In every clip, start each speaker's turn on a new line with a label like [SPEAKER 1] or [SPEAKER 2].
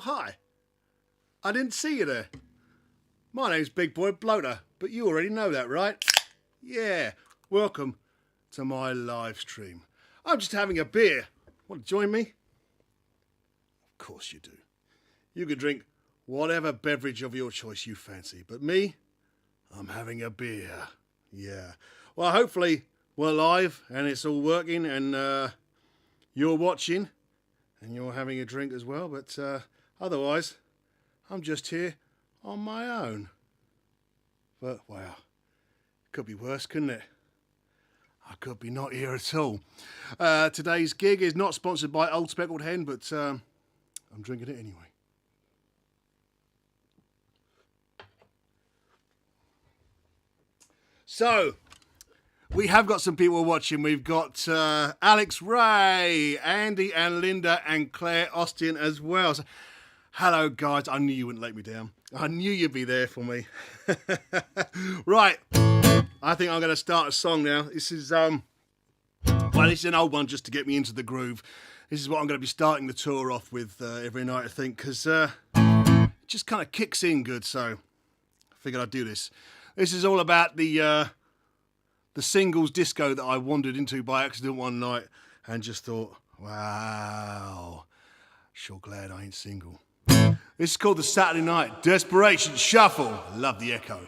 [SPEAKER 1] hi. I didn't see you there. My name's Big Boy Bloater, but you already know that, right? Yeah, welcome to my live stream. I'm just having a beer. Want to join me? Of course you do. You can drink whatever beverage of your choice you fancy, but me, I'm having a beer. Yeah. Well, hopefully we're live and it's all working and you're watching and you're having a drink as well, but otherwise I'm just here on my own. But wow, it could be worse, couldn't it? I could be not here at all. Today's gig is not sponsored by Old Speckled Hen, but I'm drinking it anyway. So, we have got some people watching. We've got Alex Ray, Andy and Linda and Claire Austin as well. So, hello guys, I knew you wouldn't let me down. I knew you'd be there for me. Right, I think I'm going to start a song now. This is, well, this is an old one just to get me into the groove. This is what I'm going to be starting the tour off with every night, I think, because it just kind of kicks in good, so I figured I'd do this. This is all about the singles disco that I wandered into by accident one night and just thought, wow, sure glad I ain't single. This is called the Saturday Night Desperation Shuffle. Love the echo.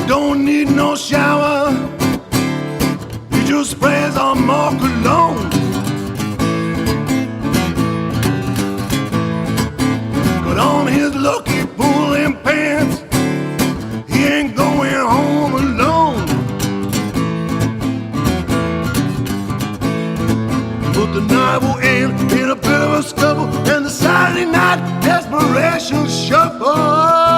[SPEAKER 1] Don't need no shower, you just sprays on more cologne. Put on his lucky pulling pants, he ain't going home alone. But the night will end in a bit of a scuffle, and the Saturday night desperation shuffle.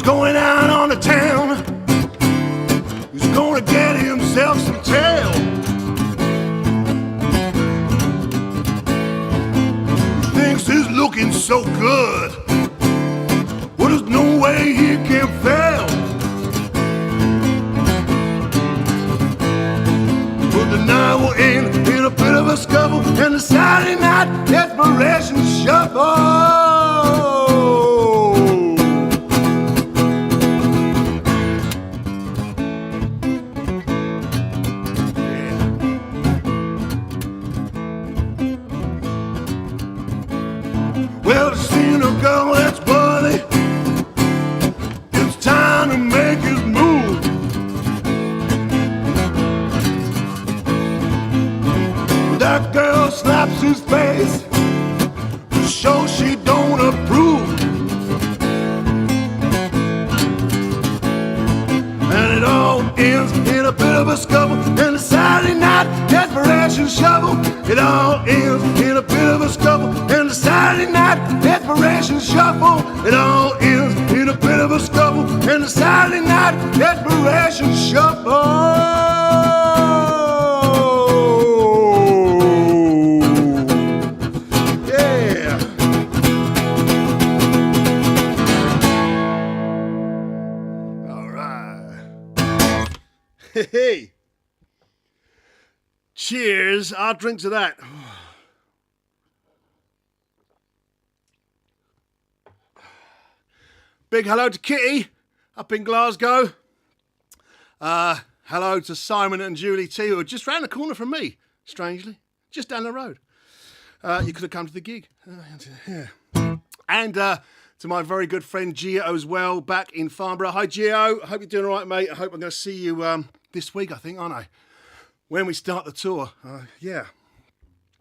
[SPEAKER 1] Going out on the town, he's gonna get himself some tail. He thinks he's looking so good, well, there's no way he can fail. But the night will end in a bit of a scuffle, and the Saturday night desperation shuffle. Well, seen a girl that's worthy, it's time to make his move. That girl slaps his face to show she don't approve. And it all ends in a bit of a scuffle, and the Saturday night desperation shuffle. It all ends in a bit of a scuffle, and the Saturday night desperation shuffle. It all ends in a bit of a scuffle, and the Saturday night desperation shuffle. Yeah. All right. Hey. Cheers. I'll drink to that. Big hello to Kitty up in Glasgow. Hello to Simon and Julie T, who are just round the corner from me, strangely, just down the road. You could have come to the gig. Yeah. And to my very good friend Gio as well, back in Farnborough. Hi Gio, I hope you're doing all right, mate. I hope I'm going to see you this week, I think, aren't I? When we start the tour. Yeah.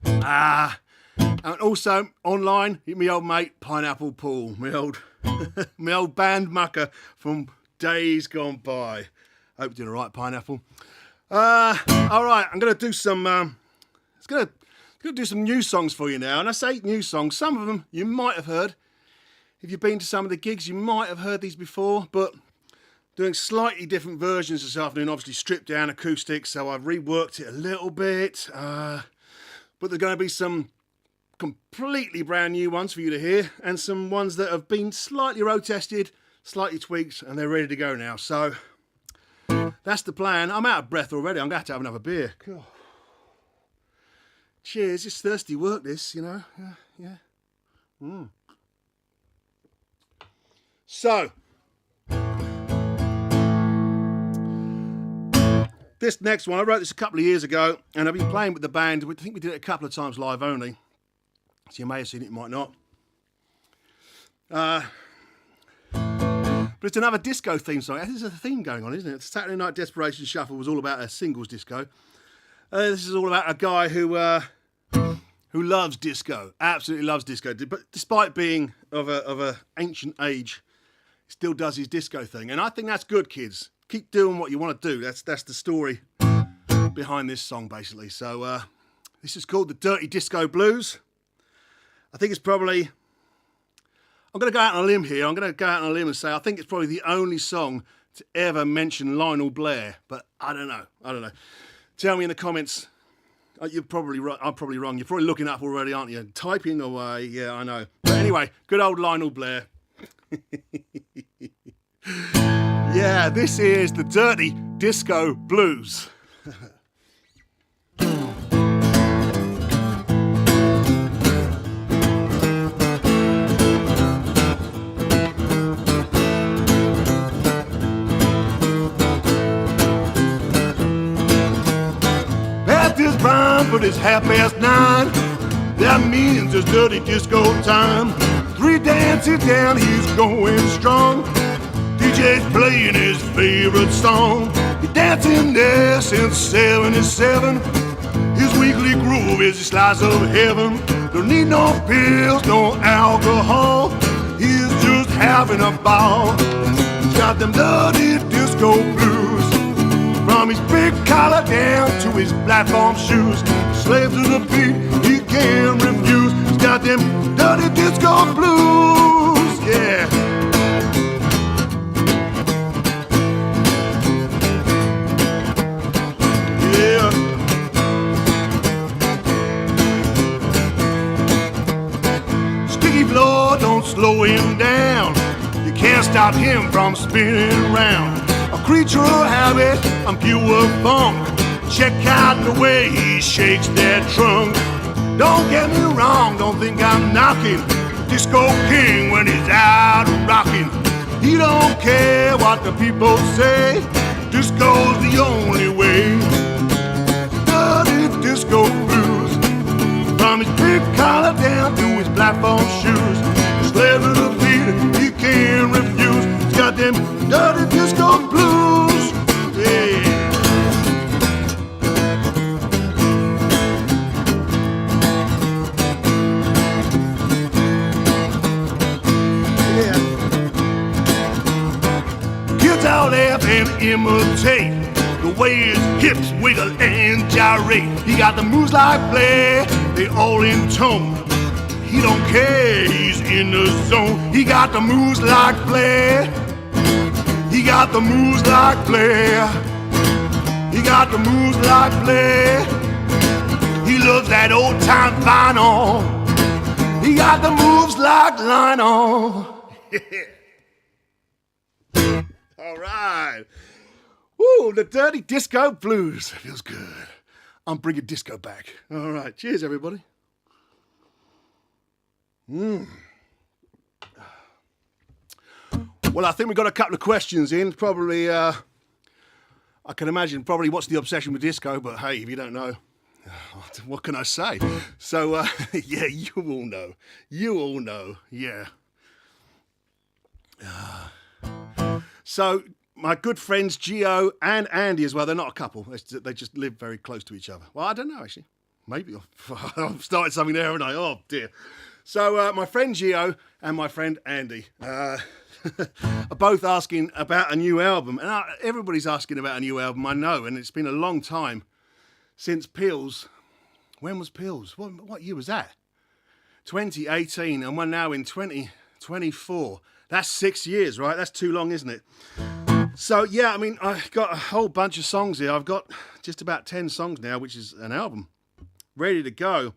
[SPEAKER 1] And also online, my old mate Pineapple Paul, my old band mucker from days gone by. Hope you're doing all right, Pineapple. All right, I'm going to do some. Going to do some new songs for you now, and I say new songs. Some of them you might have heard. If you've been to some of the gigs, you might have heard these before, but doing slightly different versions this afternoon. Obviously stripped down acoustic, so I've reworked it a little bit. But there's going to be some completely brand new ones for you to hear, and some ones that have been slightly road tested, slightly tweaked, and they're ready to go now. So that's the plan. I'm out of breath already. I'm going to have another beer. God. Cheers. It's thirsty work, this, you know. Yeah. So, this next one, I wrote this a couple of years ago, and I've been playing with the band. I think we did it a couple of times live only. So you may have seen it, you might not. But it's another disco theme song. There's a theme going on, isn't it? Saturday Night Desperation Shuffle was all about a singles disco. This is all about a guy who loves disco, absolutely loves disco. But despite being of a ancient age, he still does his disco thing. And I think that's good, kids. Keep doing what you want to do. That's the story behind this song, basically. So this is called the Dirty Disco Blues. I think it's probably... I'm going to go out on a limb here. I'm going to go out on a limb and say I think it's probably the only song to ever mention Lionel Blair. But I don't know. Tell me in the comments. You're probably right. I'm probably wrong. You're probably looking up already, aren't you? Typing away. Yeah, I know. But anyway, good old Lionel Blair. Yeah, this is the Dirty Disco Blues. But it's 9:30. That means it's dirty disco time. 3 dances down, he's going strong. DJ's playing his favorite song. He's dancing there since 77. His weekly groove is a slice of heaven. Don't need no pills, no alcohol. He's just having a ball. He's got them dirty disco blues. From his big collar down to his platform shoes, slave to the beat, he can't refuse. He's got them dirty disco blues, yeah. Yeah. Sticky floor don't slow him down. You can't stop him from spinning around. A creature of habit, I'm pure funk. Check out the way he shakes that trunk. Don't get me wrong, don't think I'm knocking Disco King when he's out rocking. He don't care what the people say. Disco's the only way. Dirty disco blues. From his big collar down to his platform shoes. Slave to the beat, he can't refuse. He's got them dirty disco blues, yeah. Yeah. Kids out laugh and imitate the way his hips wiggle and gyrate. He got the moves like Blair, they all in tone. He don't care, he's in the zone. He got the moves like Blair. He got the moves like Blair. He got the moves like Blair. He loves that old time vinyl. He got the moves like Lionel. All right. Woo, the Dirty Disco Blues. Feels good. I'm bringing disco back. All right. Cheers, everybody. Well, I think we've got a couple of questions in. Probably, I can imagine, probably what's the obsession with disco, but hey, if you don't know, what can I say? So, yeah, you all know. You all know, yeah. So, my good friends Gio and Andy as well, they're not a couple. They just live very close to each other. Well, I don't know, actually. Maybe I've started something there, haven't I? Oh, dear. So, my friend Gio and my friend Andy, are both asking about a new album. And everybody's asking about a new album, I know, and it's been a long time since Pills. When was Pills? What year was that? 2018, and we're now in 2024. That's 6 years, right? That's too long, isn't it? So, yeah, I mean, I've got a whole bunch of songs here. I've got just about 10 songs now, which is an album, ready to go.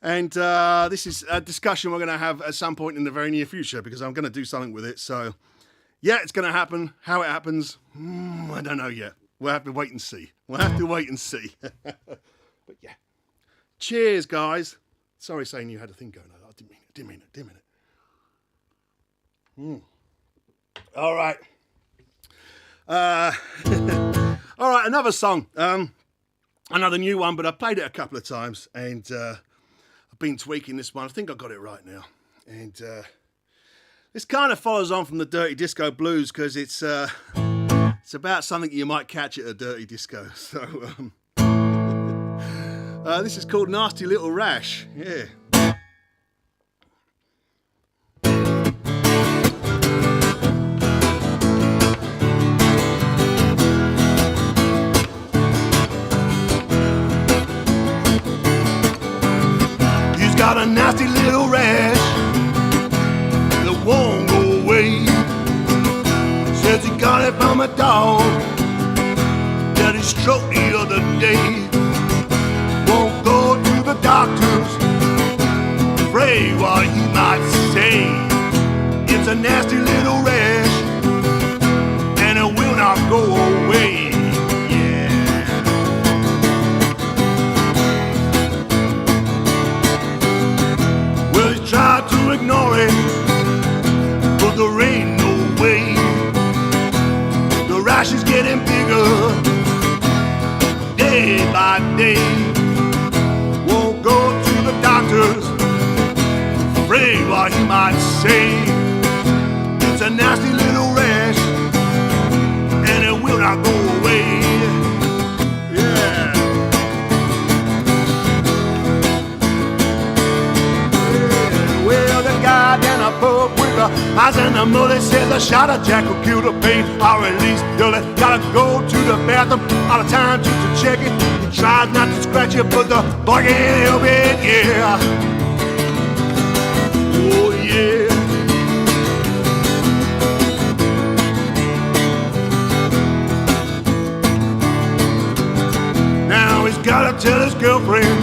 [SPEAKER 1] And this is a discussion we're going to have at some point in the very near future, because I'm going to do something with it. So, yeah, it's going to happen. How it happens, I don't know yet. We'll have to wait and see. But, yeah. Cheers, guys. Sorry saying you had a thing going on. I didn't mean it. All right. All right, another song. Another new one, but I played it a couple of times, and I've been tweaking this one. I think I got it right now. And this kind of follows on from the Dirty Disco Blues, because it's about something you might catch at a dirty disco. So this is called Nasty Little Rash. Yeah. He's got a nasty little rash that won't go away. Says he got it from a dog that he stroked the other day. Won't go to the doctors, afraid what he might say. It's a nasty little rash, and it will not go away. Yeah. Well, he tried to ignore it, but there ain't no way. The rash is getting bigger, day by day. Won't go to the doctors, afraid what he might say. It's a nasty little rash, and it will not go away. Yeah. Well, the guy down a pub with the eyes and the mullet says a shot of Jack will kill the pain, or at least you'll gotta go to the bathroom all the time just to check it. He tries not to scratch it, but the boy can't help it, yeah. Oh, yeah. Now he's gotta tell his girlfriend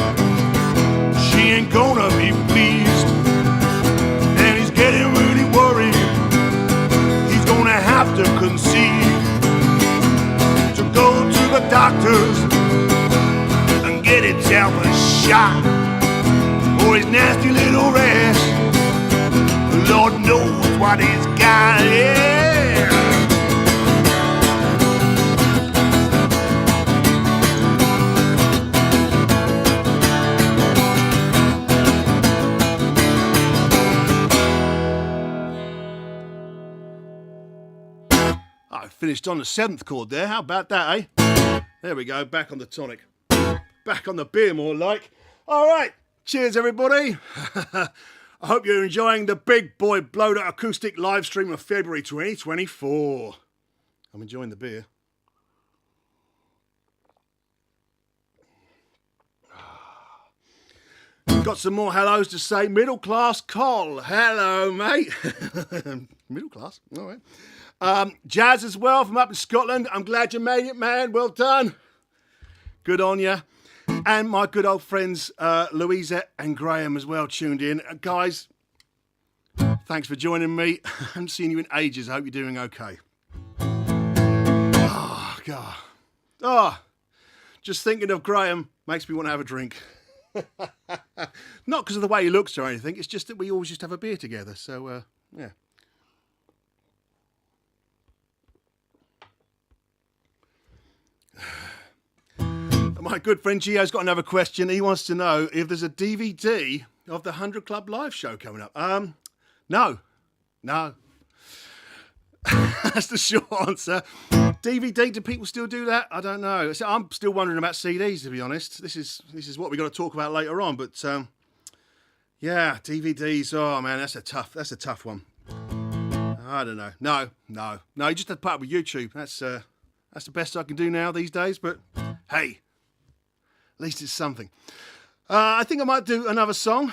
[SPEAKER 1] she ain't gonna be pleased, and he's getting really worried. He's gonna have to concede to go to the doctors and get himself a shot for his nasty little rash. Lord knows what he's got, yeah. I finished on the 7th chord there. How about that, eh? There we go. Back on the tonic. Back on the beer, more like. All right. Cheers, everybody. I hope you're enjoying the Big Boy Bloater Acoustic live stream of February 2024. I'm enjoying the beer. Got some more hellos to say. Middle Class Col. Hello, mate. Middle class. All right. Jazz as well from up in Scotland. I'm glad you made it, man. Well done. Good on you. And my good old friends Louisa and Graham as well tuned in. Guys, thanks for joining me. I haven't seen you in ages. I hope you're doing okay. Oh, God. Oh, just thinking of Graham makes me want to have a drink. Not because of the way he looks or anything. It's just that we always just have a beer together. So, yeah. My good friend Gio's got another question. He wants to know if there's a DVD of the 100 Club live show coming up. No. That's the short answer. DVD, do people still do that? I don't know. So I'm still wondering about CDs, to be honest. This is what we're going to talk about later on. But yeah, DVDs. Oh man, that's a tough one. I don't know. No. You just have to put up with YouTube. That's the best I can do now these days. But hey, at least it's something. I think I might do another song.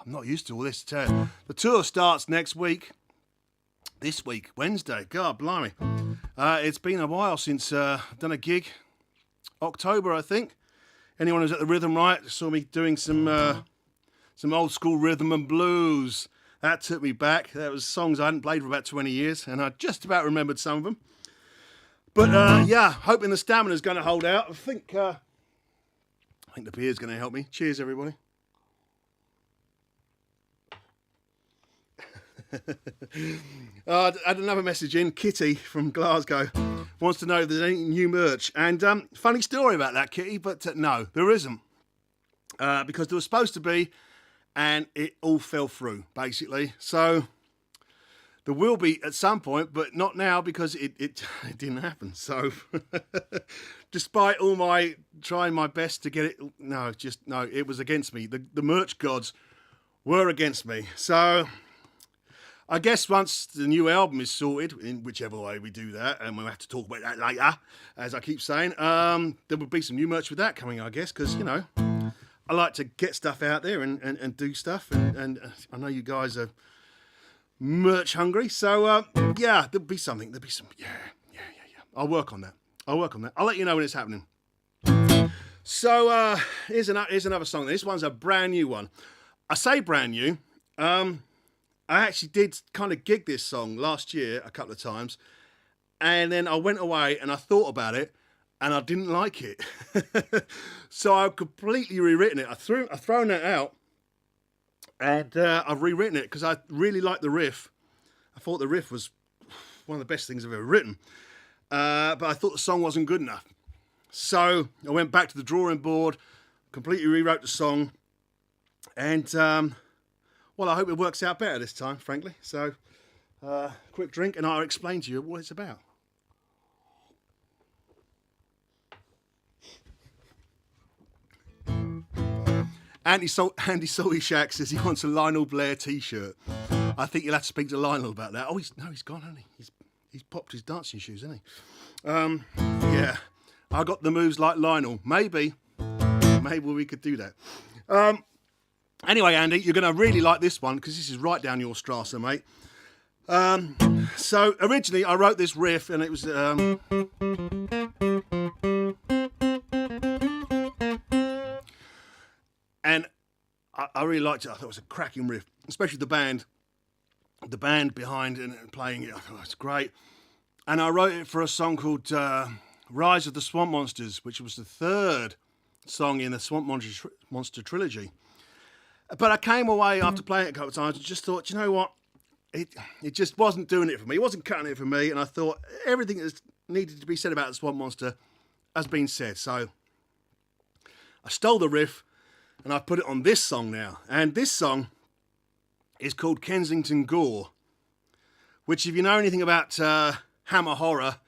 [SPEAKER 1] I'm not used to all this. The tour starts next week. This week, Wednesday. God, blimey. It's been a while since I've done a gig. October, I think. Anyone who's at the Rhythm Right saw me doing some old school rhythm and blues. That took me back. That was songs I hadn't played for about 20 years, and I just about remembered some of them. But yeah, hoping the stamina's going to hold out. I think the beer's going to help me. Cheers, everybody. I had another message in. Kitty from Glasgow wants to know if there's any new merch. And funny story about that, Kitty, but no, there isn't. Because there was supposed to be, and it all fell through, basically. So there will be at some point, but not now because it didn't happen. So despite all my trying my best to get it, no, it was against me. The merch gods were against me. So I guess once the new album is sorted, in whichever way we do that, and we'll have to talk about that later, as I keep saying, there will be some new merch with that coming, I guess, because, you know, I like to get stuff out there and do stuff, and I know you guys are merch hungry, so yeah, there'll be something, yeah. I'll work on that. I'll let you know when it's happening. So here's another song. This one's a brand new one. I say brand new. I actually did kind of gig this song last year a couple of times, and then I went away and I thought about it, and I didn't like it. So I've completely rewritten it. I've thrown it out, and I've rewritten it because I really liked the riff. I thought the riff was one of the best things I've ever written, but I thought the song wasn't good enough. So I went back to the drawing board, completely rewrote the song, and well, I hope it works out better this time, frankly. So quick drink, and I'll explain to you what it's about. Andy Salty Shack says he wants a Lionel Blair t-shirt. I think you'll have to speak to Lionel about that. Oh, he's gone, hasn't he? He's popped his dancing shoes, hasn't he? Yeah, I got the moves like Lionel. Maybe we could do that. Anyway, Andy, you're going to really like this one because this is right down your Strasse, mate. So originally I wrote this riff, and it was and I really liked it. I thought it was a cracking riff, especially the band behind and playing it. I thought it's great. And I wrote it for a song called Rise of the Swamp Monsters, which was the third song in the Swamp Monster trilogy. But I came away after playing it a couple of times and just thought, you know what? It just wasn't doing it for me. It wasn't cutting it for me. And I thought everything that needed to be said about the Swamp Monster has been said. So I stole the riff and I put it on this song now. And this song is called Kensington Gore, which, if you know anything about Hammer horror,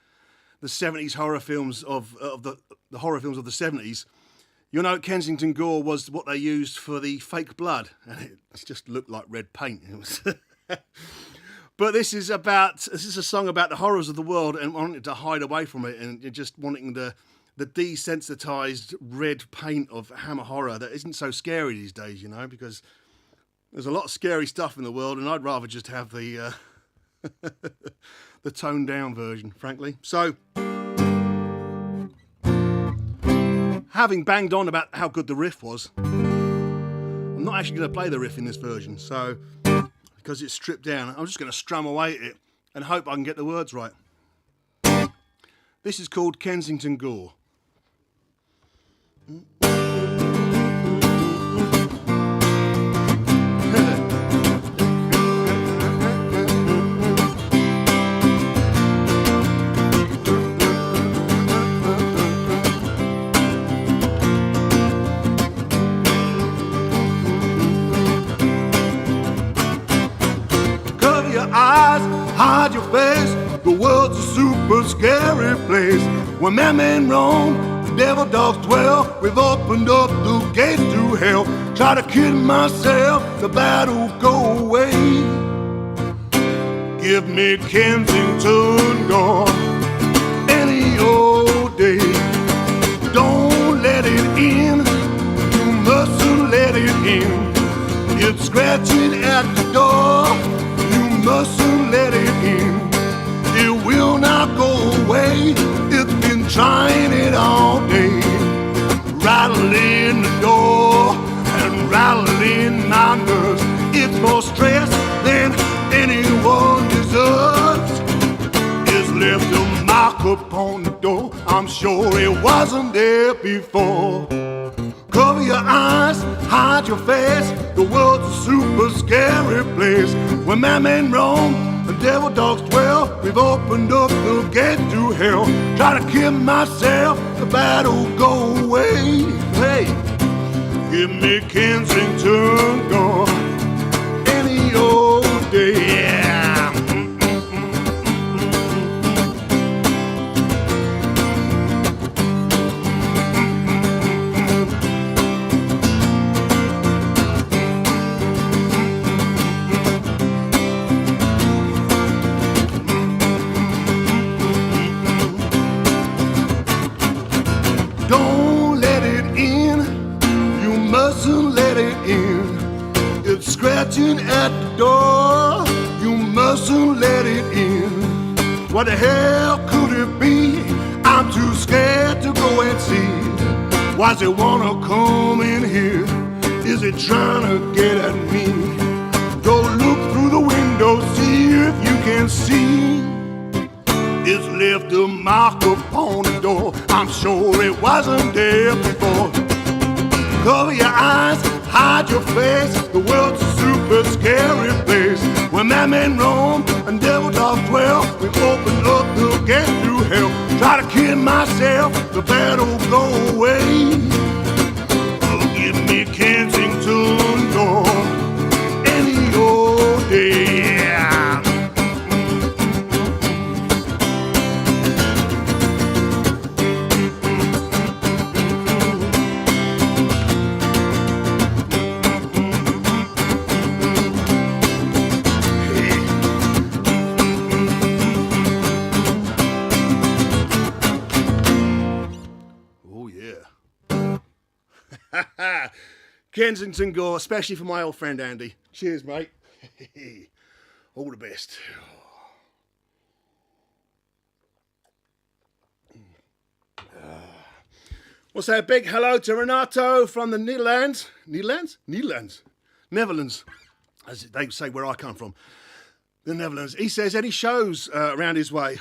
[SPEAKER 1] the 70s horror films of the horror films of the 70s, you'll know Kensington Gore was what they used for the fake blood, and it just looked like red paint. It was but this is a song about the horrors of the world and wanting to hide away from it, and just wanting the desensitized red paint of Hammer horror that isn't so scary these days, you know, because there's a lot of scary stuff in the world, and I'd rather just have the the toned down version, frankly. So, having banged on about how good the riff was, I'm not actually going to play the riff in this version, so because it's stripped down, I'm just going to strum away at it and hope I can get the words right. This is called Kensington Gore. Hide your face, the world's a super scary place. When madmen roam, the devil dogs dwell. We've opened up the gates to hell. Try to kill myself, the battle go away. Give me Kensington gone any old day. Don't let it in, you mustn't let it in. It's scratching at the door, you mustn't let it in. It will not go away, it's been trying it all day. Rattling the door and rattling my nerves. It's more stress than anyone deserves. It's left a mark upon the door, I'm sure it wasn't there before. Cover your eyes, hide your face, the world's a super scary place. When madmen roam and devil dogs dwell, we've opened up the gate to hell. Try to kill myself, the battle go away. Hey, give me Kensington gone any old day. Yeah. Don't let it in, you mustn't let it in. It's scratching at the door, you mustn't let it in. What the hell could it be? I'm too scared to go and see. Why's it wanna come in here? Is it trying to get at me? Go look through the window, see if you can see. It's left a mark upon the door, I'm sure it wasn't there before. Cover your eyes, hide your face, the world's a super scary place. When madmen roam and devil dogs dwell, we've opened up the gate to hell. Try to kill myself, the battle go away. Oh, give me Kensington gone any old day. Kensington Gore, especially for my old friend Andy. Cheers, mate. All the best. We'll say a big hello to Renato from the Netherlands. Netherlands, as they say where I come from. The Netherlands. He says any shows around his way.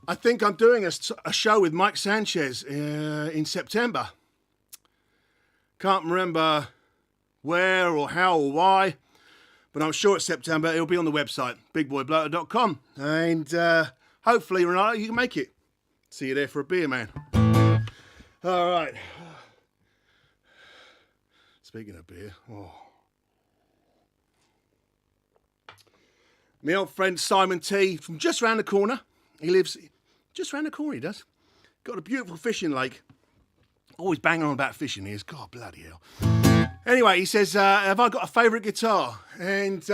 [SPEAKER 1] I think I'm doing a show with Mike Sanchez in September. Can't remember where or how or why, but I'm sure it's September. It'll be on the website, bigboybloater.com. And hopefully, Renato, you can make it. See you there for a beer, man. All right. Speaking of beer, my old friend Simon T from just round the corner. He lives just round the corner, he does. Got a beautiful fishing lake. Always banging on about fishing, he is. God, bloody hell. Anyway, he says, have I got a favourite guitar? And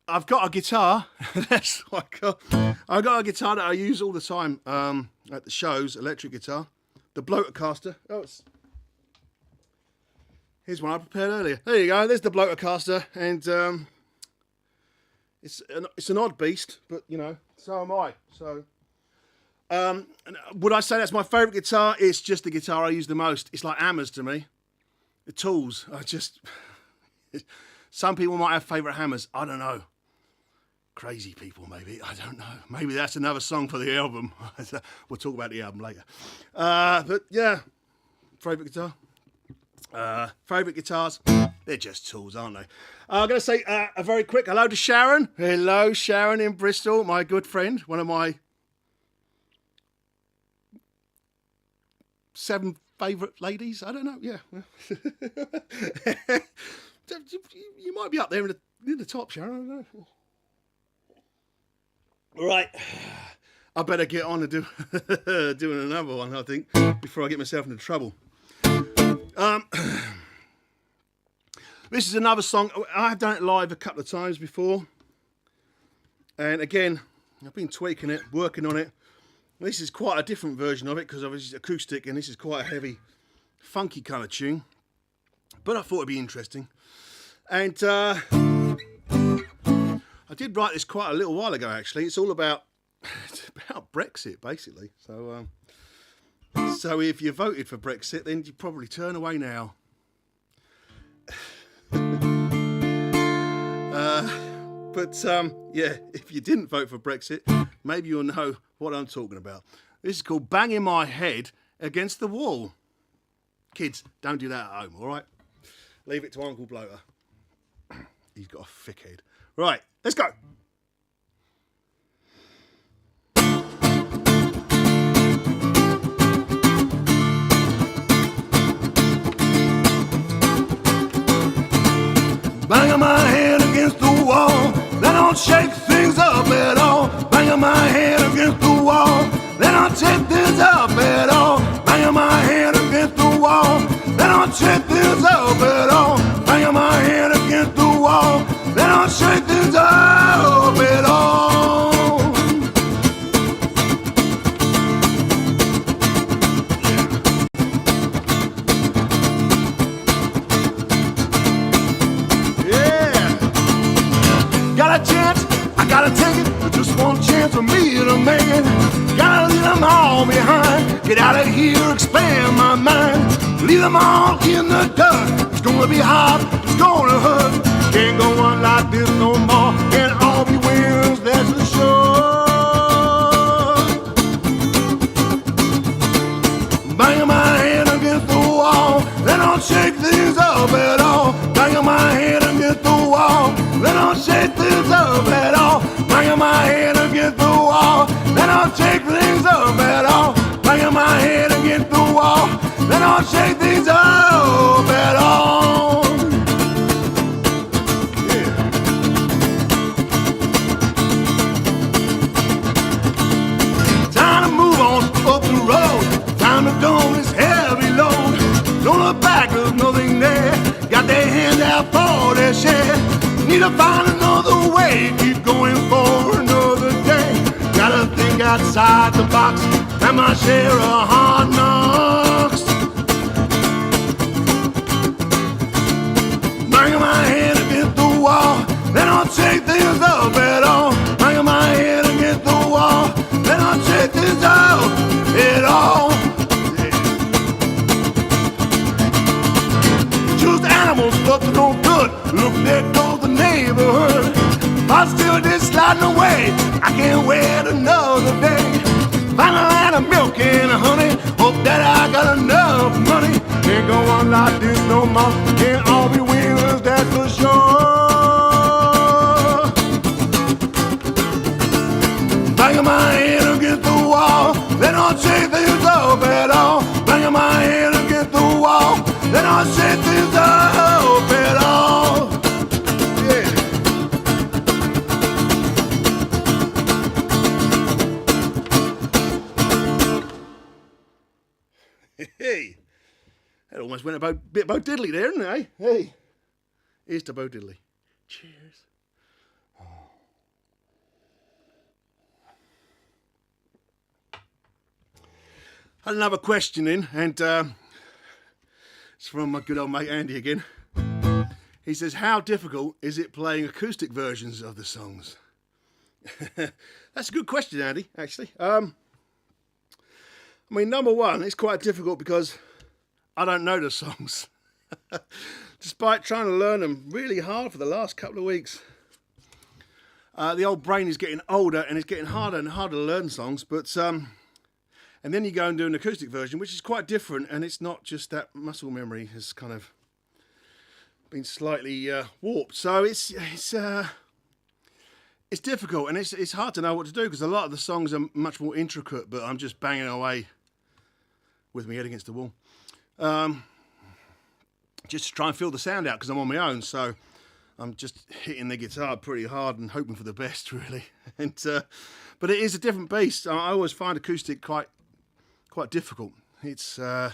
[SPEAKER 1] I've got a guitar. That's what I got. I've got a guitar that I use all the time at the shows, electric guitar. The Bloater caster. Here's one I prepared earlier. There you go, there's the Bloater caster. And it's an odd beast, but, you know, so am I. So... would I say that's my favourite guitar? It's just the guitar I use the most. It's like hammers to me. The tools are just... Some people might have favourite hammers. I don't know. Crazy people, maybe. I don't know. Maybe that's another song for the album. We'll talk about the album later. But yeah, favourite guitar. Favourite guitars. They're just tools, aren't they? I'm going to say a very quick hello to Sharon. Hello, Sharon in Bristol, my good friend. One of my 7 favourite ladies. I don't know. Yeah. You might be up there in the top, Sharon. I don't know. Right. I better get on and doing another one, I think, before I get myself into trouble. This is another song. I've done it live a couple of times before. And again, I've been tweaking it, working on it. This is quite a different version of it because obviously it's acoustic and this is quite a heavy, funky kind of tune. But I thought it'd be interesting. And I did write this quite a little while ago actually. It's about Brexit basically. So if you voted for Brexit, then you'd probably turn away now. Yeah, if you didn't vote for Brexit, maybe you'll know what I'm talking about. This is called Banging My Head Against the Wall. Kids, don't do that at home, all right? Leave it to Uncle Bloater. He's got a thick head. Right, let's go. Banging my head against the wall, that don't shake things up at all. Banging my head against the wall, that don't shake things up at all. Banging my head against the wall, that don't shake things up at all. Banging my head against the wall, that don't shake things up at all. Gotta take it, but just one chance for me to make it. Gotta leave them all behind. Get out of here, expand my mind. Leave them all in the dust. It's gonna be hot, it's gonna hurt. Can't go on like this no more. Can't all be winners, that's for sure. Banging my head against the wall, they don't shake things up at all. Banging my head against the wall, they don't shake things up at all. Banging my head against the wall, they don't shake things up at all. Banging my head against the wall, they don't shake things up at all. Yeah. Time to move on up the road. Time to dump this heavy load. Don't look back, there's nothing there. Got their hands out for their share. Need to find another way, keep going for another day. Gotta think outside the box, have my share of hard knocks. Banging my head against the wall, they don't shake things up at all. Banging my head against the wall, they don't shake things up at all. Just animals, nothing no good. Look, there goes the neighborhood. I'm still just sliding away. I can't wait another day. Find a land of milk and honey. Hope that I got enough money. Can't go on like this no more. Can't all be winners, that's for sure. Banging my head against the wall, they don't shake things up at all. Banging my head against the wall, they don't shake things up at all. Yeah. Hey, that almost went a bit Bo Diddley there, didn't it? Eh? Hey, here's to Bo Diddley. Cheers. Had another question in, and it's from my good old mate Andy again. He says, how difficult is it playing acoustic versions of the songs? That's a good question, Andy, actually. I mean, number one, it's quite difficult because I don't know the songs. Despite trying to learn them really hard for the last couple of weeks. The old brain is getting older and it's getting harder and harder to learn songs, but and then you go and do an acoustic version, which is quite different, and it's not just that muscle memory has kind of been slightly warped. So it's difficult, and it's hard to know what to do because a lot of the songs are much more intricate, but I'm just banging away with my head against the wall. Just to try and feel the sound out because I'm on my own, so I'm just hitting the guitar pretty hard and hoping for the best, really. And but it is a different beast. I always find acoustic quite difficult. It's you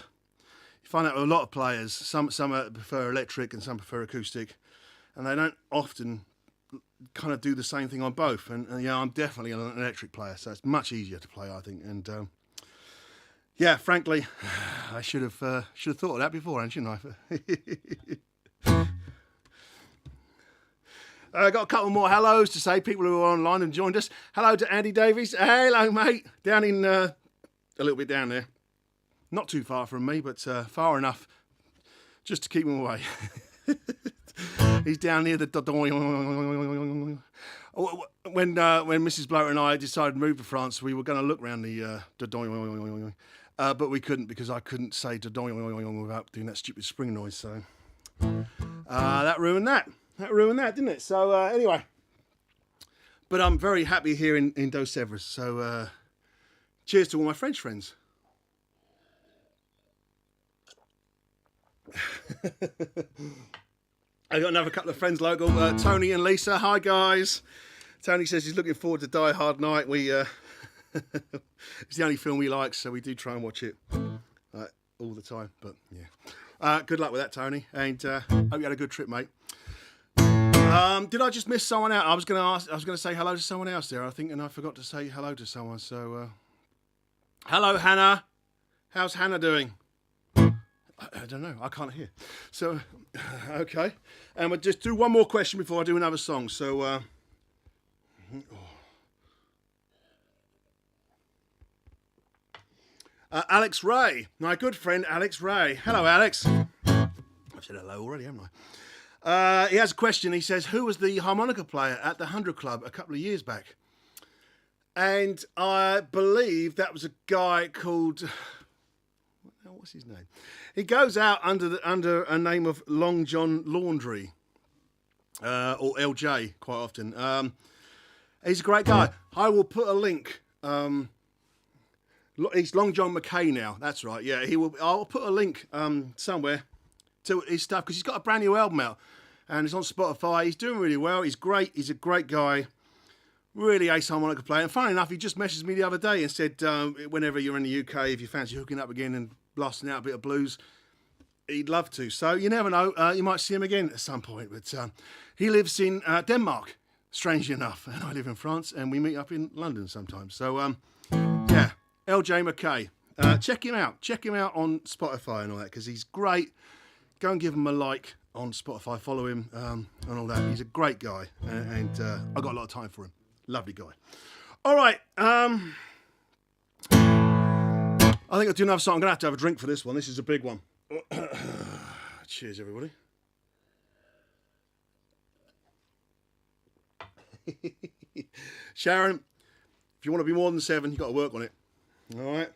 [SPEAKER 1] find out with a lot of players, some prefer electric and some prefer acoustic, and they don't often kind of do the same thing on both. And yeah, I'm definitely an electric player, so it's much easier to play, I think. And yeah, frankly, I should have thought of that beforehand, shouldn't I? I got a couple more hellos to say, people who are online and joined us. Hello to Andy Davies. Hello, mate. Down in, a little bit down there. Not too far from me, but far enough just to keep him away. He's down near the... When Mrs. Bloater and I decided to move to France, we were going to look around the... but we couldn't, because I couldn't say without doing that stupid spring noise, so... that ruined that. That ruined that, didn't it? So, anyway. But I'm very happy here in Dos Sevres. So, cheers to all my French friends. I got another couple of friends local. Tony and Lisa. Hi, guys. Tony says he's looking forward to Die Hard Night. It's the only film he likes, so we do try and watch it all the time. But, yeah. Good luck with that, Tony. And hope you had a good trip, mate. Did I just miss someone out? I was going to say hello to someone else there, I think, and I forgot to say hello to someone. So, hello, Hannah. How's Hannah doing? I don't know. I can't hear. So, okay. And we'll just do one more question before I do another song. So, Alex Ray, my good friend Alex Ray. Hello, Alex. I've said hello already, haven't I? He has a question. He says, who was the harmonica player at the 100 Club a couple of years back? And I believe that was a guy called... What's his name? He goes out under a name of Long John Laundry, or LJ quite often. He's a great guy. I will put a link. He's Long John McKay now. That's right. Yeah, he will. I'll put a link somewhere to his stuff, because he's got a brand new album out and it's on Spotify. He's doing really well. He's great. He's a great guy. Really ace harmonica player. And funny enough, he just messaged me the other day and said, whenever you're in the UK, if you fancy hooking up again and blasting out a bit of blues, he'd love to. So you never know. You might see him again at some point. But he lives in Denmark, strangely enough. And I live in France, and we meet up in London sometimes. So, yeah, LJ McKay. Check him out. Check him out on Spotify and all that, because he's great. Go and give him a like on Spotify. Follow him and all that. He's a great guy. And I've got a lot of time for him. Lovely guy. All right. I think I'll do another song. I'm going to have a drink for this one. This is a big one. Cheers, everybody. Sharon, if you want to be more than 7, you've got to work on it. All right.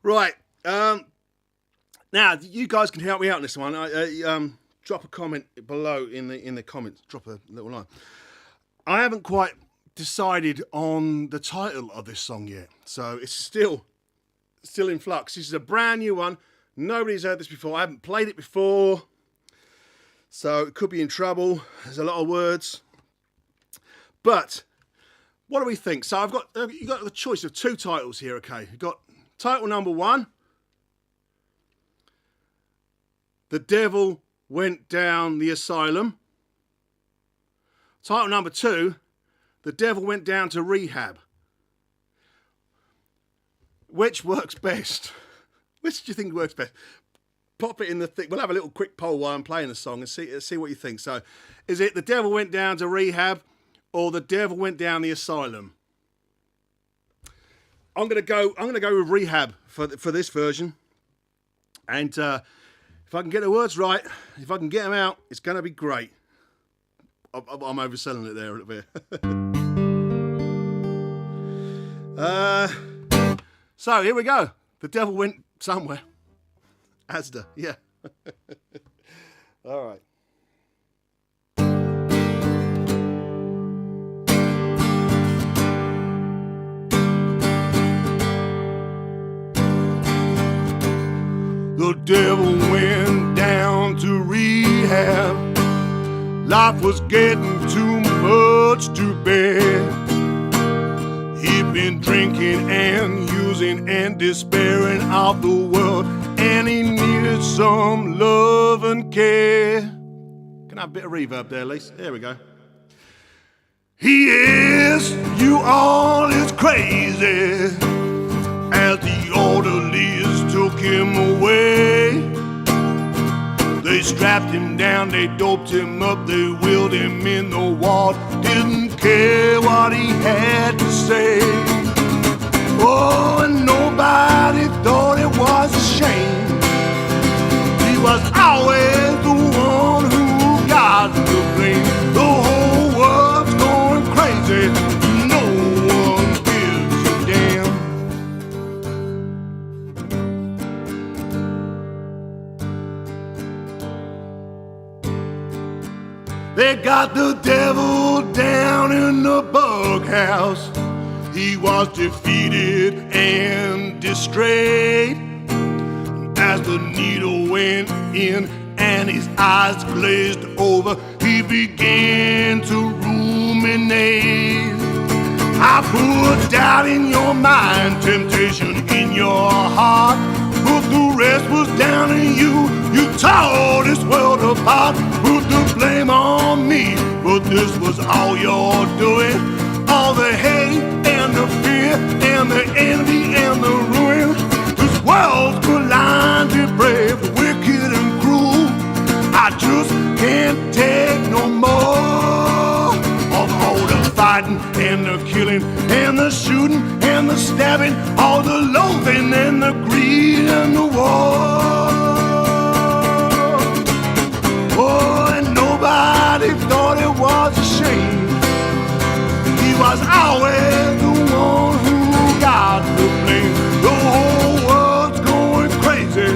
[SPEAKER 1] Right. Now, you guys can help me out on this one. Drop a comment below in the comments. Drop a little line. I haven't quite decided on the title of this song yet, so it's still in flux. This is a brand new one. Nobody's heard this before. I haven't played it before, so it could be in trouble. There's a lot of words, but what do we think? So you got the choice of 2 titles here. Okay, you've got title number 1. The Devil Went Down the Asylum. Title number 2, The Devil Went Down to Rehab. Which works best? Which do you think works best? Pop it in the thing. We'll have a little quick poll while I'm playing the song and see what you think. So, is it The Devil Went Down to Rehab or The Devil Went Down the Asylum? I'm gonna go with Rehab for this version. And if I can get the words right, if I can get them out, it's gonna be great. I'm overselling it there a little bit. So here we go. The Devil Went Somewhere. Asda, yeah. All right. The devil went down to rehab. Life was getting too much to bear. He'd been drinking and confusing and despairing of the world, and he needed some love and care. Can I have a bit of reverb there, Lisa? There we go. He asked you all is crazy as the orderlies took him away. They strapped him down, they doped him up, they wheeled him in the ward, didn't care what he had to say. Oh, and nobody thought it was a shame. He was always the one who got the blame. The whole world's going crazy, no one gives a damn. They got the devil down in the bug house. He was defeated and distrayed as the needle went in and his eyes glazed over. He began to ruminate. I put doubt in your mind, temptation in your heart, but the rest was down to you. You tore this world apart, put the blame on me, but this was all you're doing. All the hate and the fear and the envy and the ruin. This world's blinded, brave, wicked and cruel. I just can't take no more of all the fighting and the killing and the shooting and the stabbing, all the loathing and the greed and the war. Oh, and nobody thought it was a shame. He was always the one who got the blame. The whole world's going crazy,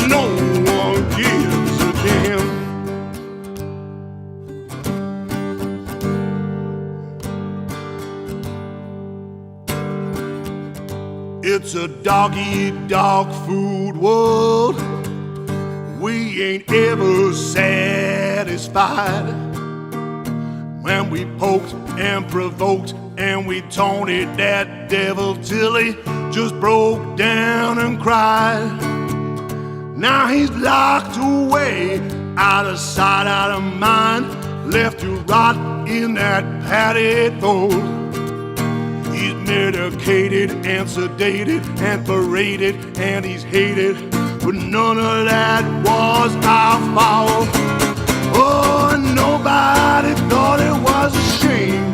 [SPEAKER 1] no one gives a damn. It's a dog-eat-dog food world. We ain't ever satisfied. When we poked and provoked and we taunted that devil till he just broke down and cried. Now he's locked away, out of sight, out of mind, left to rot in that padded fold. He's medicated and sedated and paraded and he's hated, but none of that was our fault. Oh, nobody thought it was a shame.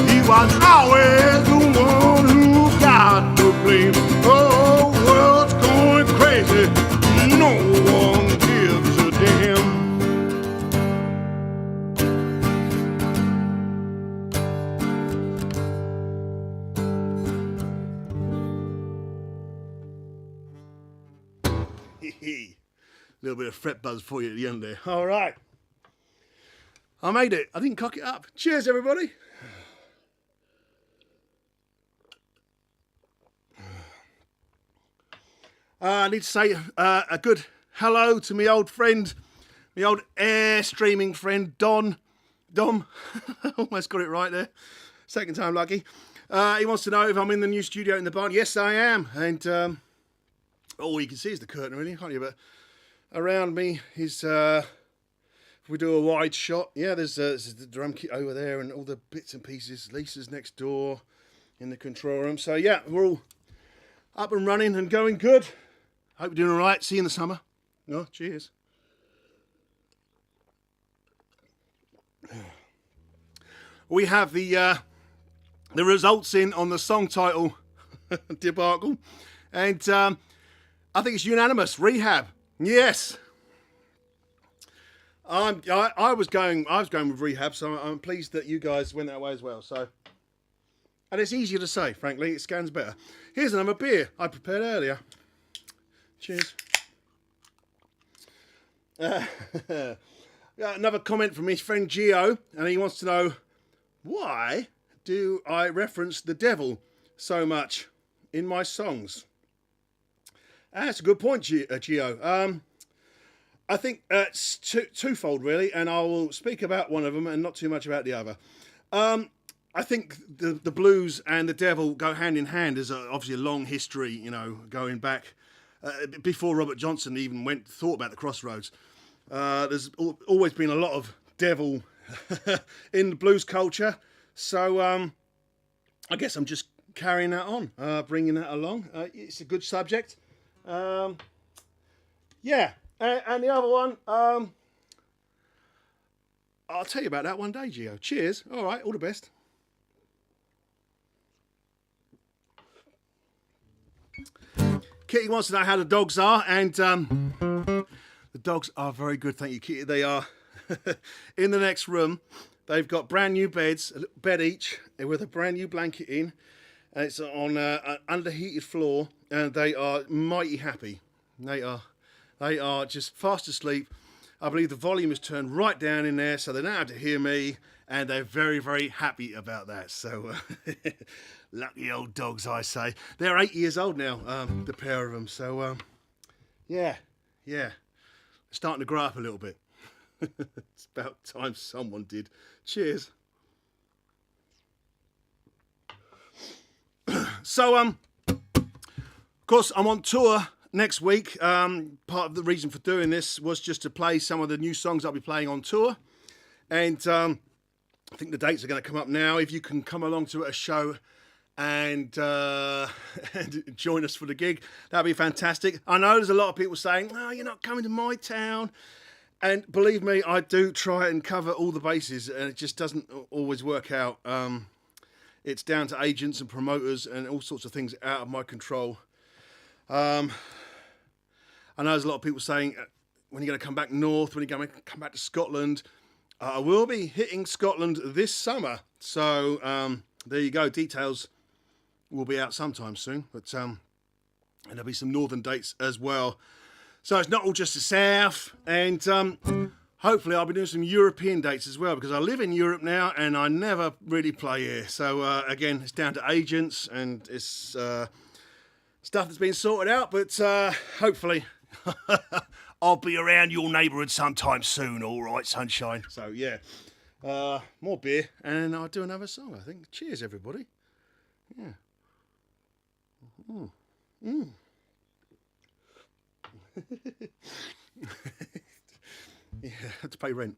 [SPEAKER 1] He was always the one who got the blame. Oh, world's going crazy, no one gives a damn. Little bit of fret buzz for you at the end there. All right. I made it. I didn't cock it up. Cheers, everybody. I need to say a good hello to my old friend, my old air streaming friend, Dom. Almost got it right there. Second time lucky. He wants to know if I'm in the new studio in the barn. Yes, I am. And all you can see is the curtain, really, can't you? But around me is, if we do a wide shot, yeah, there's the drum kit over there and all the bits and pieces. Lisa's next door in the control room. So, yeah, we're all up and running and going good. Hope you're doing all right. See you in the summer. Oh, cheers. We have the results in on the song title debacle. And I think it's unanimous. Rehab. Yes. I was going with Rehab, so I'm pleased that you guys went that way as well. So, and it's easier to say, frankly, it scans better. Here's another beer I prepared earlier. Cheers. Another comment from his friend Gio, and he wants to know, why do I reference the devil so much in my songs? That's a good point, Gio. I think it's twofold, really, and I will speak about one of them and not too much about the other. I think the blues and the devil go hand in hand. There's obviously a long history, you know, going back before Robert Johnson even thought about the Crossroads. There's always been a lot of devil in the blues culture. So I guess I'm just carrying that on, bringing that along. It's a good subject. Yeah, and the other one, I'll tell you about that one day, Gio. Cheers. All right, all the best. Kitty wants to know how the dogs are, and the dogs are very good, thank you, Kitty. They are in the next room. They've got brand new beds, a bed each, with a brand new blanket in. And it's on an underheated floor, and they are mighty happy. They are just fast asleep. I believe the volume is turned right down in there, so they don't have to hear me, and they're very, very happy about that. So, lucky old dogs, I say. They're 8 years old now, the pair of them. So, yeah, starting to grow up a little bit. It's about time someone did. Cheers. So, of course, I'm on tour next week. Part of the reason for doing this was just to play some of the new songs I'll be playing on tour. And I think the dates are going to come up now. If you can come along to a show and join us for the gig, that'd be fantastic. I know there's a lot of people saying, "Oh, you're not coming to my town." And believe me, I do try and cover all the bases, and it just doesn't always work out. It's down to agents and promoters and all sorts of things out of my control. I know there's a lot of people saying, when are you going to come back north? When are you going to come back to Scotland? I will be hitting Scotland this summer. So there you go. Details will be out sometime soon. But and there'll be some northern dates as well. So it's not all just the south. And hopefully I'll be doing some European dates as well, because I live in Europe now and I never really play here. So again, it's down to agents, and it's stuff that's been sorted out. But hopefully I'll be around your neighbourhood sometime soon. All right, sunshine. So yeah, more beer and I'll do another song, I think. Cheers, everybody. Yeah. Yeah, I had to pay rent.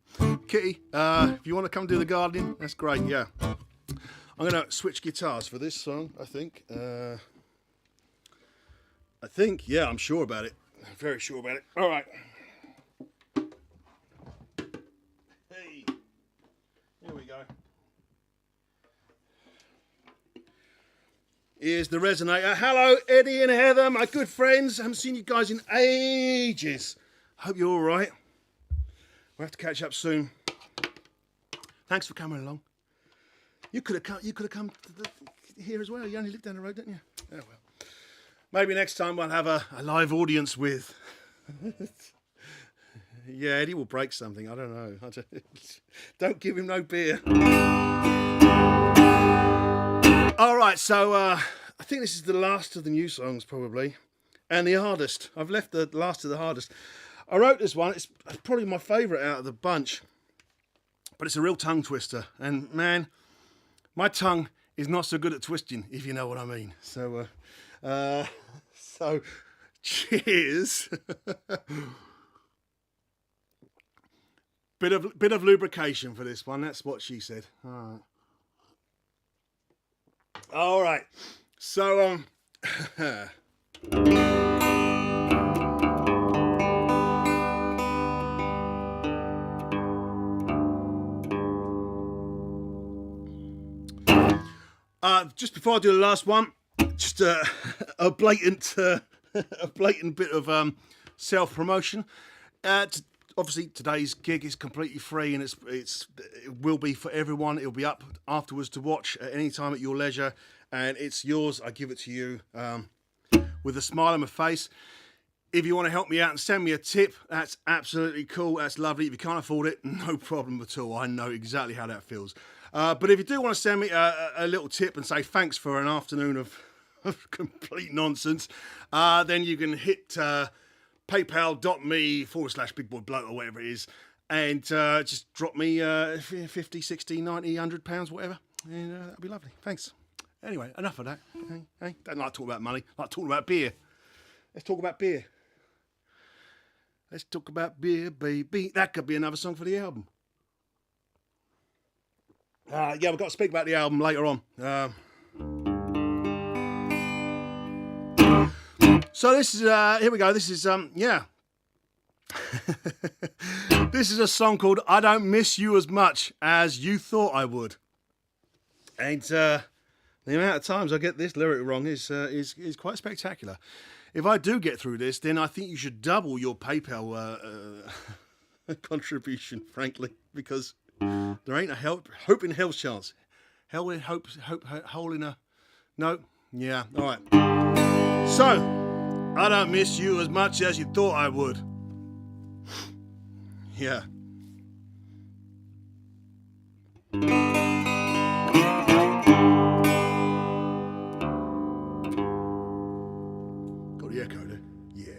[SPEAKER 1] Kitty, if you want to come do the gardening, that's great, yeah. I'm going to switch guitars for this song, I think. Yeah, I'm sure about it. I'm very sure about it. All right. Hey, here we go. Here's the resonator. Hello, Eddie and Heather, my good friends. I haven't seen you guys in ages. Hope you're all right. We'll have to catch up soon. Thanks for coming along. You could have come to here as well. You only live down the road, don't you? Oh well. Maybe next time we'll have a live audience with. Yeah, Eddie will break something. I don't know. Don't give him no beer. All right, so I think this is the last of the new songs, probably, and the hardest. I've left the last of the hardest. I wrote this one. It's probably my favourite out of the bunch, but it's a real tongue twister. And man, my tongue is not so good at twisting, if you know what I mean. So, so cheers. Bit of lubrication for this one. That's what she said. All right. All right, so just before I do the last one, just a blatant bit of self-promotion. Obviously, today's gig is completely free, and it will be for everyone. It'll be up afterwards to watch at any time at your leisure, and it's yours. I give it to you with a smile on my face. If you want to help me out and send me a tip, that's absolutely cool. That's lovely. If you can't afford it, no problem at all. I know exactly how that feels. But if you do want to send me a little tip and say thanks for an afternoon of complete nonsense, then you can hit paypal.me/bigboybloater, whatever it is, and just drop me 50, 60, 90, £100, whatever. And that'd be lovely. Thanks. Anyway, enough of that. Hey, don't like talking about money. I like talking about beer. Let's talk about beer. Let's talk about beer, baby. That could be another song for the album. Yeah, we've got to speak about the album later on. So this is, here we go. This is, yeah. This is a song called I Don't Miss You As Much As You Thought I Would. And the amount of times I get this lyric wrong is quite spectacular. If I do get through this, then I think you should double your PayPal contribution, frankly, because there ain't a hope in hell's chance. Hell in hope, hole in a... No? Yeah, all right. So, I don't miss you as much as you thought I would. Yeah. Got the echo there? Yeah.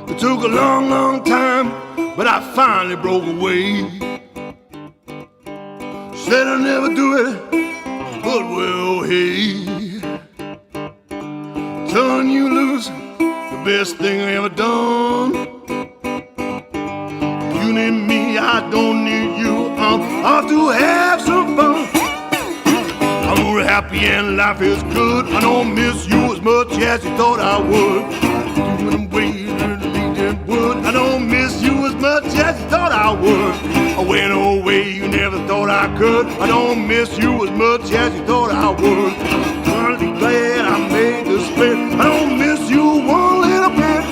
[SPEAKER 1] It took a long, long time, but I finally broke away. Said I'd never do it, but well, hey, turn you loose, the best thing I ever done. You need me, I don't need you, I'm off to have some fun. I'm real happy and life is good, I don't miss you as much as you thought I would. I don't miss you as much as you thought I would. I went away, you never thought I could. I don't miss you as much as you thought I would. I'm really glad I made the split. I don't miss you one little bit.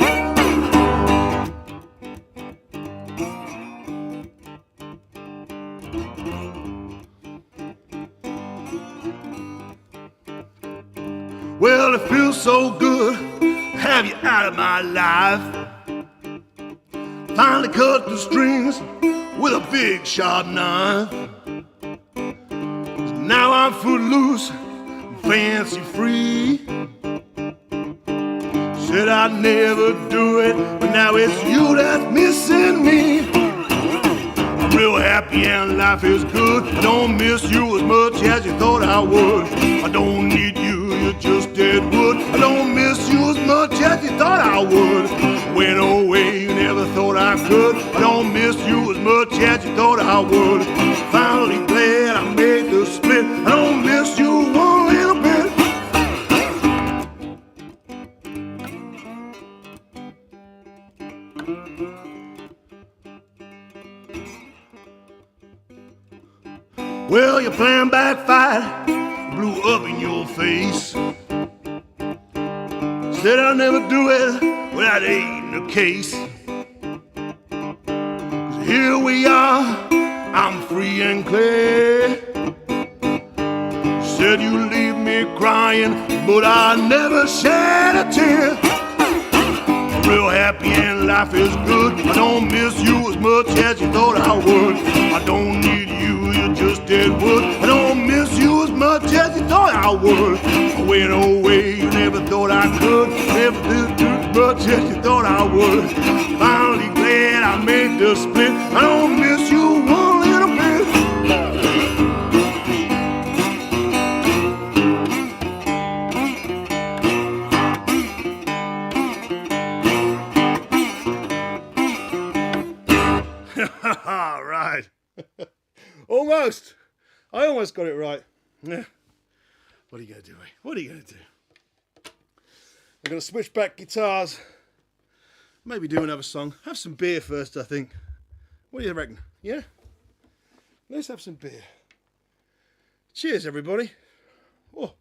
[SPEAKER 1] Well, it feels so good to have you out of my life. Finally cut the strings with a big sharp knife. Now I'm footloose, fancy free. Said I'd never do it, but now it's you that's missing me. I'm real happy and life is good. I don't miss you as much as you thought I would. I don't need you, you're just dead wood. I don't miss you as much as you thought I would. Went away, you never thought I could. I don't miss you as much as you thought I would. Finally glad I made the split. I don't miss you one little bit. Well, your plan backfired, blew up in your face. Said I'll never do it without aiding the case. 'Cause here we are, I'm free and clear. Said you leave me crying, but I never shed a tear. I'm real happy and life is good. I don't miss you as much as you thought I would. I don't need you, you're just dead wood. I don't miss you as much as you thought I would. I went away, you never thought I could. Never did as much as you thought I would. Finally glad I made the split. I don't miss you one little bit. All right. Almost. I almost got it right. Yeah. What are you going to do, eh? What are you going to do? I'm going to switch back guitars. Maybe do another song. Have some beer first, I think. What do you reckon? Yeah? Let's have some beer. Cheers, everybody. Oh.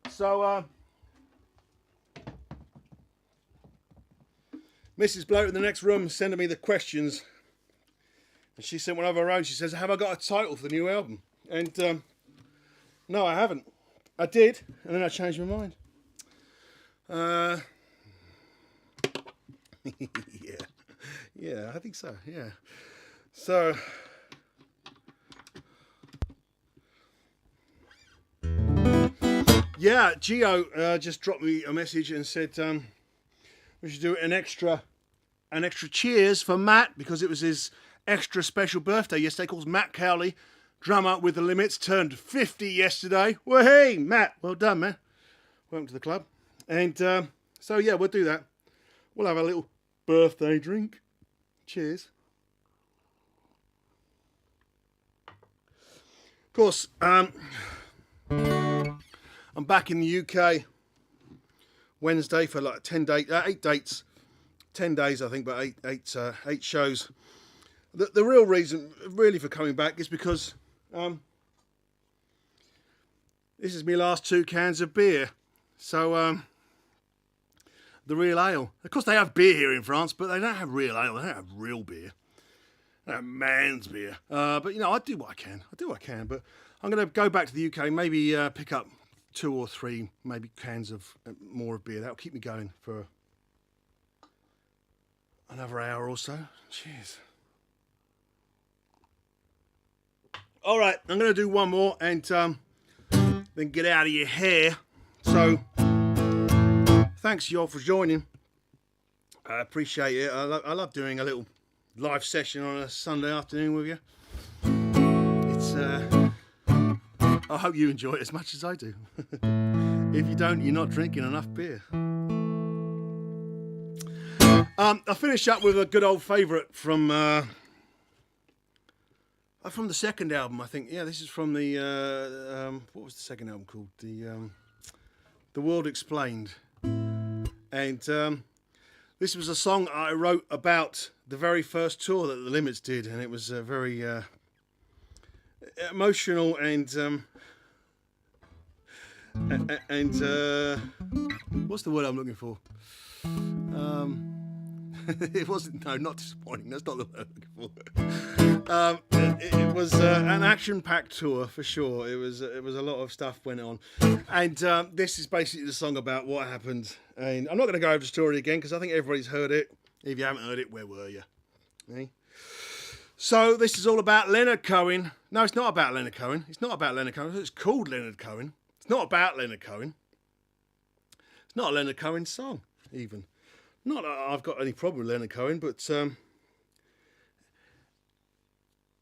[SPEAKER 1] So, Mrs. Bloater in the next room sending me the questions. And she sent one of her own. She says, have I got a title for the new album? And no, I haven't. I did, and then I changed my mind. Yeah, I think so, yeah. So, yeah, Gio just dropped me a message and said we should do an extra cheers for Matt, because it was his extra special birthday yesterday. Of course, Matt Cowley, drummer with the Limits, turned 50 yesterday. Well, hey, Matt, well done, man. Welcome to the club. And so, yeah, we'll do that. We'll have a little birthday drink. Cheers. Of course, I'm back in the UK Wednesday for like 8 dates. 10 days, I think, but eight shows. The real reason, really, for coming back is because this is my last 2 cans of beer. So, the real ale. Of course, they have beer here in France, but they don't have real ale. They don't have real beer. They have man's beer. But, you know, I do what I can. But I'm going to go back to the UK, maybe pick up 2 or 3, maybe cans of more of beer. That'll keep me going for another hour or so. Cheers. All right, I'm going to do one more and then get out of your hair. So, thanks y'all for joining. I appreciate it. I love doing a little live session on a Sunday afternoon with you. It's I hope you enjoy it as much as I do. If you don't, you're not drinking enough beer. I finish up with a good old favourite from the second album, I think. Yeah, this is from the what was the second album called? The World Explained. And this was a song I wrote about the very first tour that the Limits did, and it was very emotional and what's the word I'm looking for? It wasn't, no, not disappointing. That's not the word I'm looking for. It was an action-packed tour for sure. It was a lot of stuff went on, and this is basically the song about what happened. And I'm not going to go over the story again because I think everybody's heard it. If you haven't heard it, where were you? Okay. So this is all about Leonard Cohen. No, it's not about Leonard Cohen. It's not about Leonard Cohen. It's called Leonard Cohen. It's not about Leonard Cohen. It's not a Leonard Cohen song, even. Not that I've got any problem with Leonard Cohen, but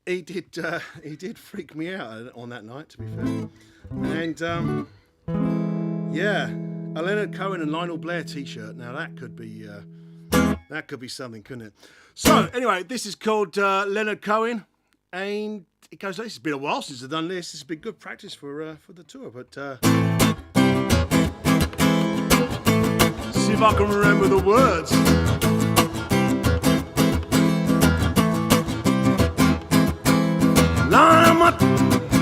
[SPEAKER 1] he did freak me out on that night, to be fair. And yeah, a Leonard Cohen and Lionel Blair T-shirt. Now that could be something, couldn't it? So anyway, this is called Leonard Cohen, and it goes like this. It's been a while since I've done this. This has been good practice for the tour, but see if I can remember the words. No,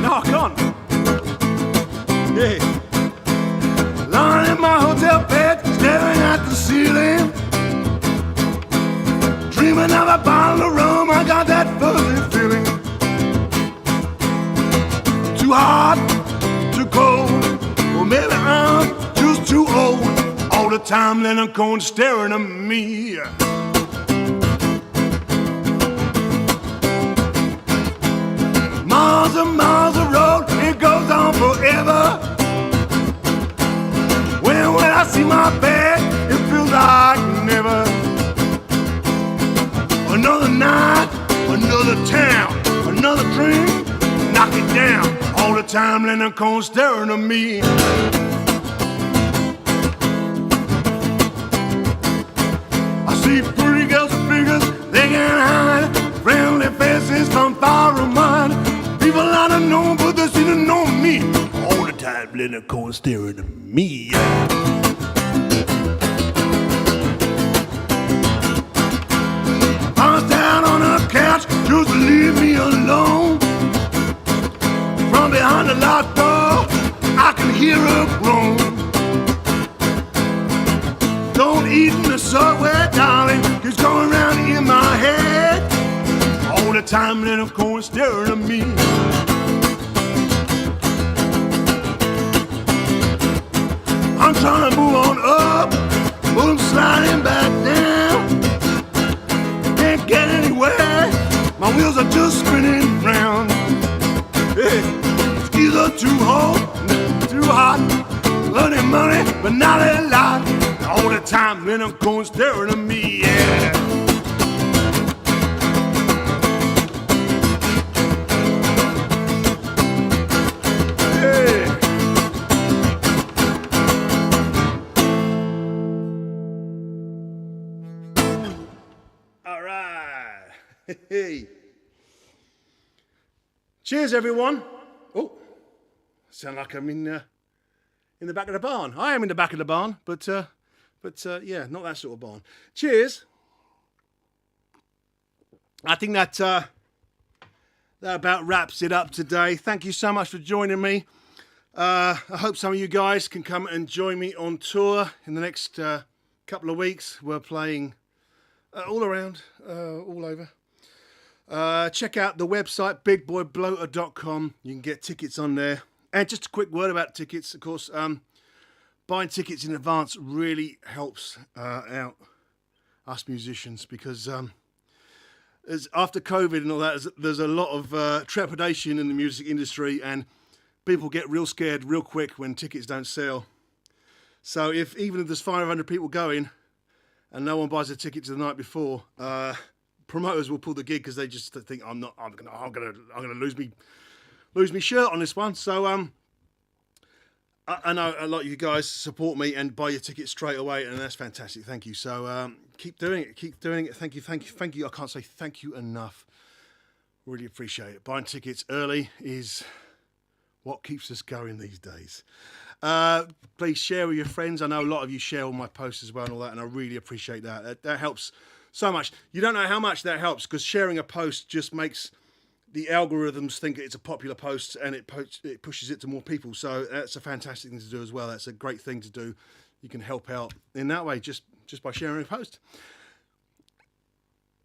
[SPEAKER 1] I can't. Yeah. Lying in my hotel bed, staring at the ceiling, dreaming of a bottle of rum. I got that fuzzy feeling. Too hot, too cold, or maybe I'm just too old. All the time Leonard Cohen staring at me. Miles and miles of road, it goes on forever. When I see my bed, it feels like never. Another night, another town, another dream, knock it down. All the time Leonard Cohen staring at me. I see pretty girls with figures they can't hide, friendly faces from far and wide. People I don't know, but they seem to know me. All the time Leonard Cohen staring at me. I was down on a couch, just leave me alone. From behind the locked door, I can hear her groan. Don't eat in the subway, darling, it's going round in my head. All the time little corn staring at me. I'm trying to move on up, but I'm sliding back down. Can't get anywhere, my wheels are just spinning round. Hey, it's either too hot, earning money, but not a lot. All the time little corn staring at me, yeah. Hey. Cheers, everyone. Oh, sound like I'm in the back of the barn. I am in the back of the barn, but yeah, not that sort of barn. Cheers. I think that about wraps it up today. Thank you so much for joining me. I hope some of you guys can come and join me on tour in the next couple of weeks. We're playing all around, all over. Check out the website, bigboybloater.com. You can get tickets on there. And just a quick word about tickets, of course. Buying tickets in advance really helps out us musicians, because as after COVID and all that, there's a lot of trepidation in the music industry, and people get real scared real quick when tickets don't sell. So even if there's 500 people going and no one buys a ticket to the night before, promoters will pull the gig because they just think I'm gonna lose me shirt on this one. So I know a lot of you guys support me and buy your tickets straight away, and that's fantastic. Thank you. So keep doing it. Thank you. I can't say thank you enough. Really appreciate it. Buying tickets early is what keeps us going these days. Please share with your friends. I know a lot of you share all my posts as well and all that, and I really appreciate that. That helps so much. You don't know how much that helps, because sharing a post just makes the algorithms think it's a popular post, and it pushes it to more people. So that's a fantastic thing to do as well. That's a great thing to do. You can help out in that way just by sharing a post.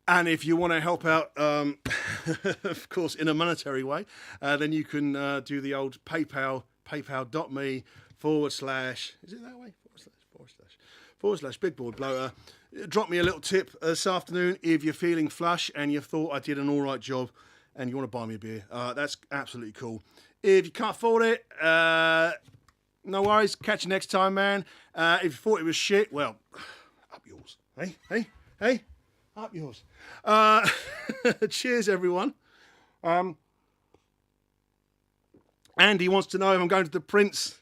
[SPEAKER 1] And if you want to help out, of course, in a monetary way, then you can do the old PayPal, paypal.me/ is it that way? / Big Boy Bloater. Drop me a little tip this afternoon if you're feeling flush and you thought I did an all right job and you want to buy me a beer. That's absolutely cool. If you can't afford it, no worries. Catch you next time, man. If you thought it was shit, well, up yours. Hey, up yours. Cheers, everyone. Andy wants to know if I'm going to the Prince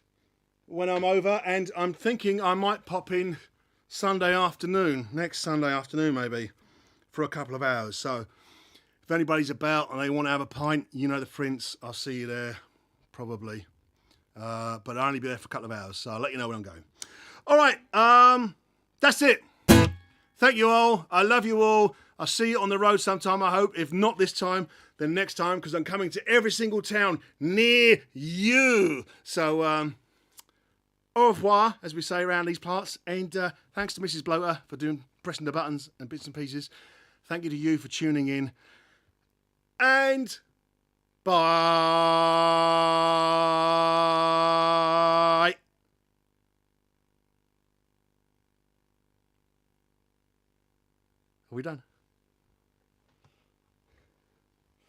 [SPEAKER 1] when I'm over, and I'm thinking I might pop in next Sunday afternoon maybe, for a couple of hours. So if anybody's about and they want to have a pint, you know the Prince, I'll see you there probably. But I'll only be there for a couple of hours, so I'll let you know when I'm going. All right, that's it. Thank you all. I love you all. I'll see you on the road sometime, I hope. If not this time, then next time, because I'm coming to every single town near you. So, au revoir, as we say around these parts. And thanks to Mrs. Bloater for pressing the buttons and bits and pieces. Thank you to you for tuning in. And bye.